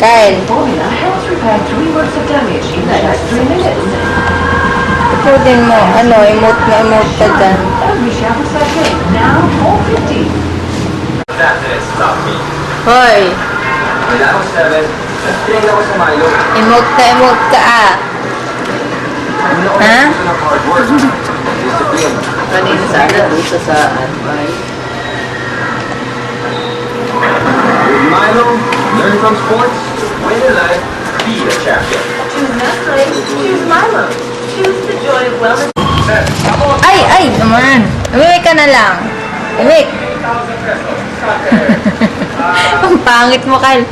Kyle. Formula helps repair 3 words of damage in just 3 minutes. Pwede mo, emote na emote ka dyan. Every shower sachet, now 450. That didn't stop me. Hoy, When I was 7, pinag ako sa Milo. emote ka ah. I'm the Ha? only person of hard work. Discipline. Kanina sana dito sa advice. With Milo, learn from sports, win in life, be a champion. Choose Nestle, choose Milo. Choose the joy of wellness. Ay, naman. Umimik ka na lang. Umimik. Ang pangit mo, Kyle.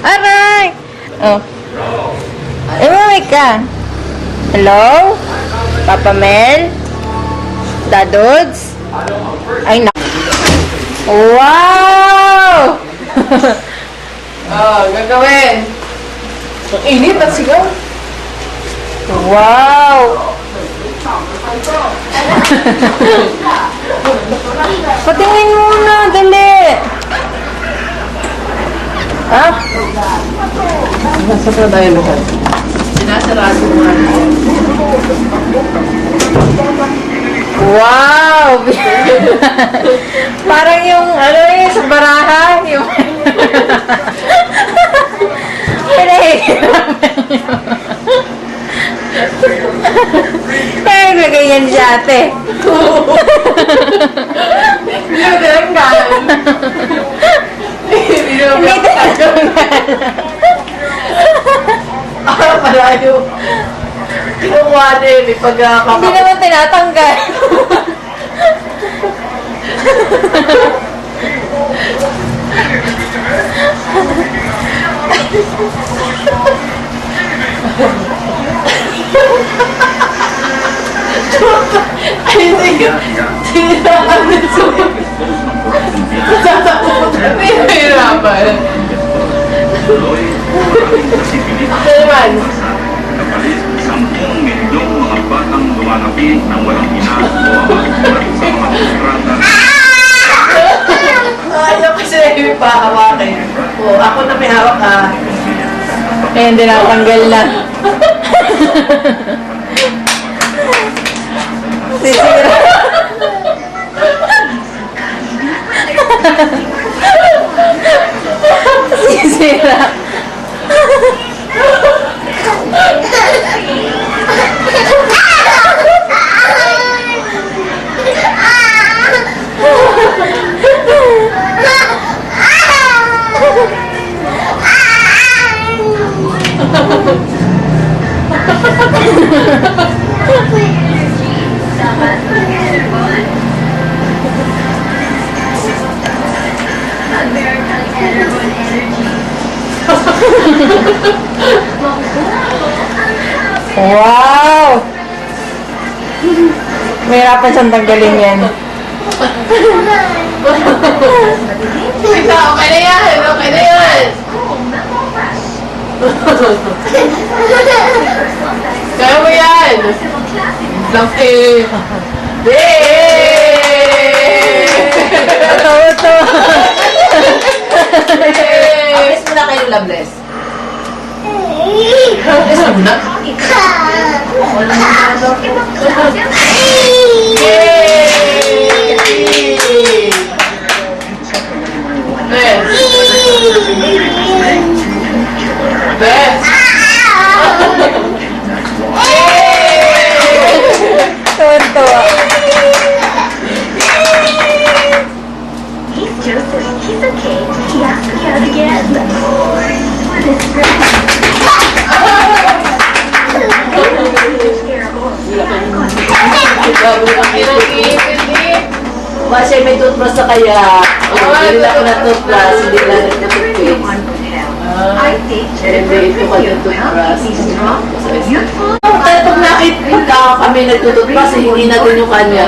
Aray! Oh. Umimik ka. Hello? Papa Mel? Dadods? Ay, na. Wow! Gagawin. Ang init at sigaw. Wow! Patingin muna, dali! Ah? Nasa na tayo lahat. Sinasarado mo nga. Wow! Parang yung, sa baraha, yung... Eh, ganyan siya, ate. Hindi mo tinanggal. Hindi mo tinanggal. Malayo. Kinukuha din. Hindi Ipagkakapag. naman tinatanggal. Ay, sige. Sinirapan din siya. Hindi mahirapan. Ako naman. Kapalit, 10 milyong mga batang lumalapi ng walang ina o ama at sa mga kontrata. Ayaw kasi may pahawakin. O, ako na may hawak ka. Eh, hindi natanggal na. Sisira. Sisira. Wow! Mahirapan siyang tanggalin yan. Tita, okay na yan. Okay na yan. Kaya mo yan. Laki. Yay! Ito. Alis mo na kayo, Loveless. Alis mo na. Yay! Best. Best. Tuwan-tuwa. He's Joseph. He's okay. He asked me out again. Kasi may toothbrush na kaya. Hindi lang ako na toothbrush. Hindi lang nagtutoothpaste. Hindi ito ka yung toothbrush. Kaya pag nakita kami nagtutoothbrush, hindi na din yung kanya.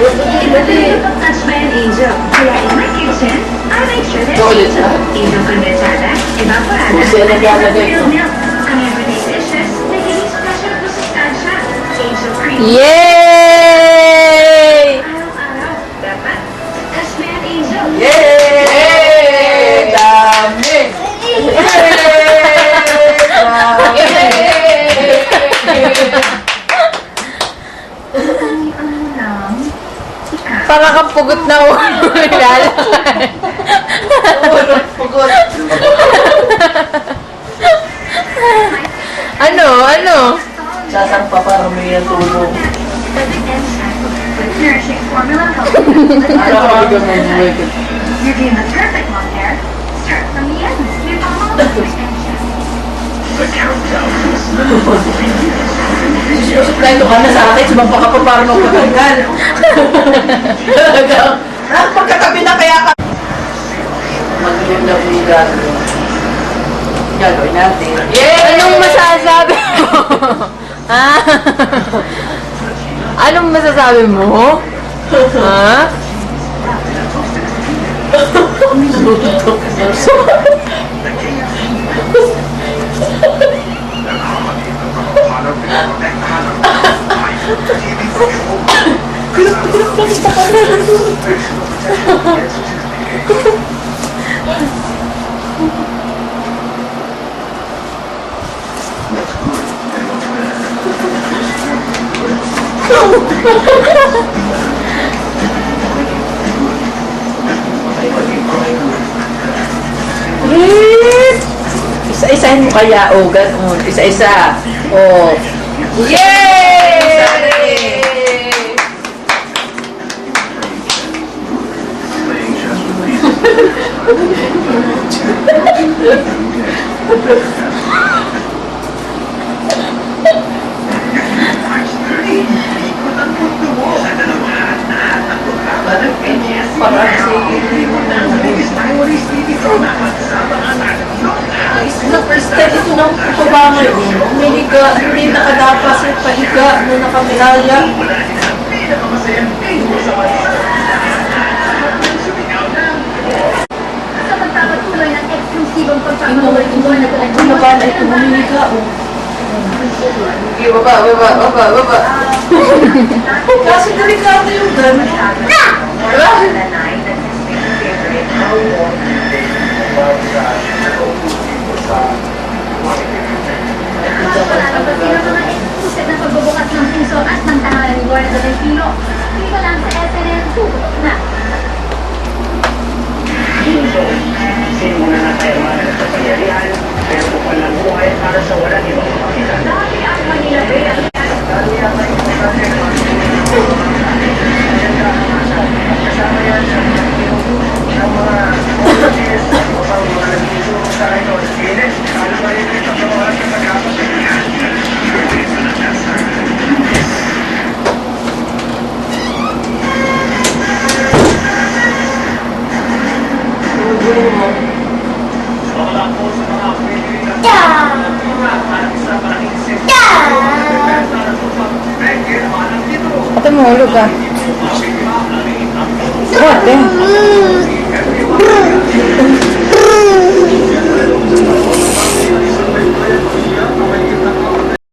Touch by an angel. Kaya in my kitchen, I make sure there's Ulit siya. angel condensada, evaporada, Kung siya naglalagay real ito. milk. Kung everyday dishes, nagiging special po sustansya. Angel cream. Yay! Araw-araw, dapat touch by an angel. Yay! Para kang pugot na ulo. Lalakad. Pagod. Ano? Sasang pa para may tulong. With nourishing formula help. Araw-araw ka mabuhay ka. You're doing the perfect mom hair. Start from the end. New Palmolive extension. Susuplento ka na sa akin, sumampa ka pa para magpatanggal. Talaga. Magkatabi na kaya ka. Mag-inom na po yung gagawin. Gagawin natin. Anong masasabi mo? Ha? Anong masasabi mo? Ha? Isa-isahin mo kaya, o, ganun. Isa-isa. O. Yay! Playing chess with people. Parang na first time ito ng pabangoy. Umihiga, hindi nakadapas yung pahiga nung nakamiraya. Sa pagpapatuloy ng eksklusibong Ito, pagpapatuloy na ito na ba na ito humihiga, o. Okay, baba. Kasi delikado yung gano'n. Palabas din ang mga exclusive na pagbubukas ng puso at ng tahanan ni Lorna Tolentino. Dito lang sa SNL 2 na. Simula na tayo mga sa pangyarihan, pero kung walang buhay para sa walang ibang makakita. Dati ang Manila Bay at Dati ang may kasama yan sa ng mga volunteers o pang mga nandito sa ito. Gilid, ano ba rin ito sa mga nagkakapos? Ate, mahulog ka. What?